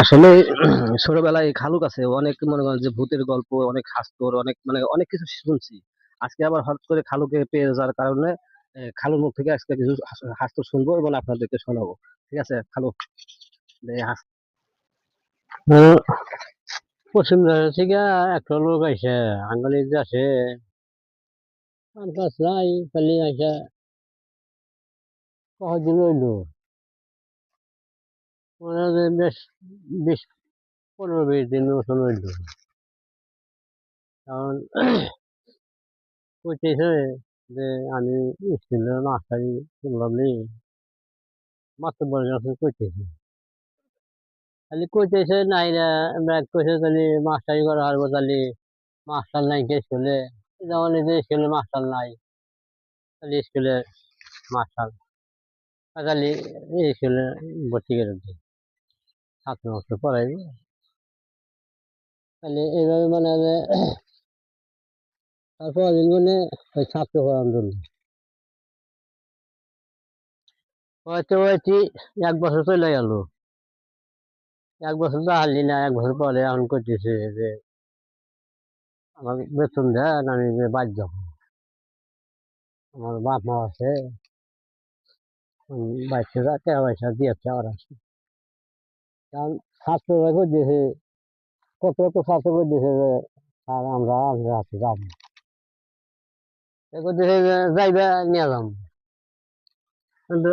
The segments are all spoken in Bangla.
আসলে ছোটবেলায় খালুর কাছে অনেক মনে করেন যে ভূতের গল্প, অনেক হাস্যর, অনেক মানে অনেক কিছু শুনছি। আজকে আবার হঠাৎ করে খালুকে পেয়ে যাওয়ার কারণে খালুর মুখ থেকে আজকে কিছু হাস্য শুনবো এবং আপনাদেরকে শোনাবো। ঠিক আছে খালু? আহ, পশ্চিম রাজ্য থেকে একটা লোক আইসে আঙ্গালি আছে কাজ নাই খালি আইসা কতদিন রইলো মনে হয় যে বেশ 20-15-20 দিন মতন রইলো। কারণ কইতেছে যে আমি স্কুলের মাস্টারি করলাম নি, মাত্র বলে গেছে কইতেছে খালি কইতেছে নাই না। ব্যাগ কইছে তাহলে মাস্টারি করা হারবো, তাহলে মাস্টার নাই কে স্কুলে, যেমন এই যে স্কুলে মাস্টার নাই, তাহলে স্কুলে মাস্টার খালি এই স্কুলে ভর্তি করে দিই, ছাত্র মাস্টার পড়াইবে, তাহলে এইভাবে মানে যে তারপর দিন মানে ওই ছাত্র আন্দোলন হয়তো হয়েছি 1 বছর চলে গেল। 1 বছর তো হারলি না, 1 বছর পরে এখন করতেছে যে আমার বেতন দেন, আমি যে বাধ্য হব। আমার বাপ মা আছে, বাচ্চারা টাকা পয়সা দিয়েছে ওরা। কারণ ছাত্ররা করতেছে, কত কত ছাত্র করতেছে যে আর আমরা আমরা হাতে যাবো, করতেছে যে যাইবে নিয়ে যাবো। কিন্তু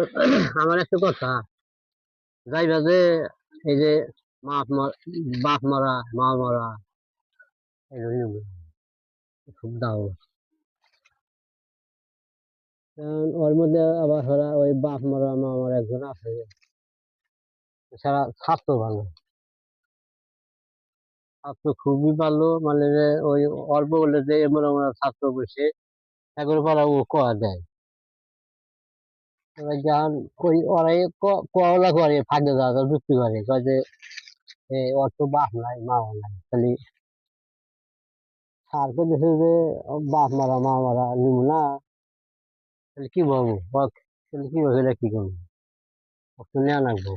আমার একটা কথা, যাইবা যে এই যে বাপ মারা মা মারা এগুলো খুব দাও। কারণ ওর মধ্যে আবার ওরা ওই বাপ মারা মা মারা একজন আছে, এছাড়া ছাত্র ভালো, ছাত্র খুবই ভালো, মানে যে ওই অল্প বলে যে এমন এমন ছাত্র বসে এগুলো পারা ও কোয়া দেয়। এবার যখন ওই ওরাই কোয়ালা করে ফাঁকে যাওয়া যুক্তি করে, কয় যে ওর তো বাপ নাই মাও নাই, খালি স্যার করতেছে যে ও বাপ মারা মা মারা নিব না, তাহলে কি বলবো তাহলে কি বলবো, এটা কি করবো, ওকে নেওয়া লাগবো।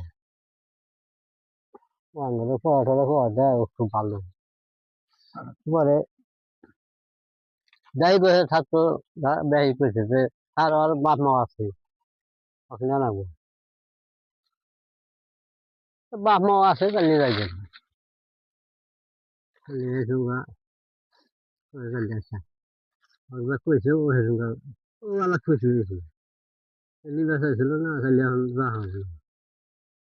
ও আমাদের পড়াশোনা করা দেয়, ও খুব ভালো। পরে যাই বসে ছাত্র ব্যয় করছে যে আর ওর বাপ মা আছে, ওকে নেওয়া লাগবো। তো বাপ মা আছে তাহলে নিয়ে যাইবে, কইছে ও সেরকম ও আলাদা খুশি হয়েছে, নিবে চাইছিল না, খালি এখন যা হবে।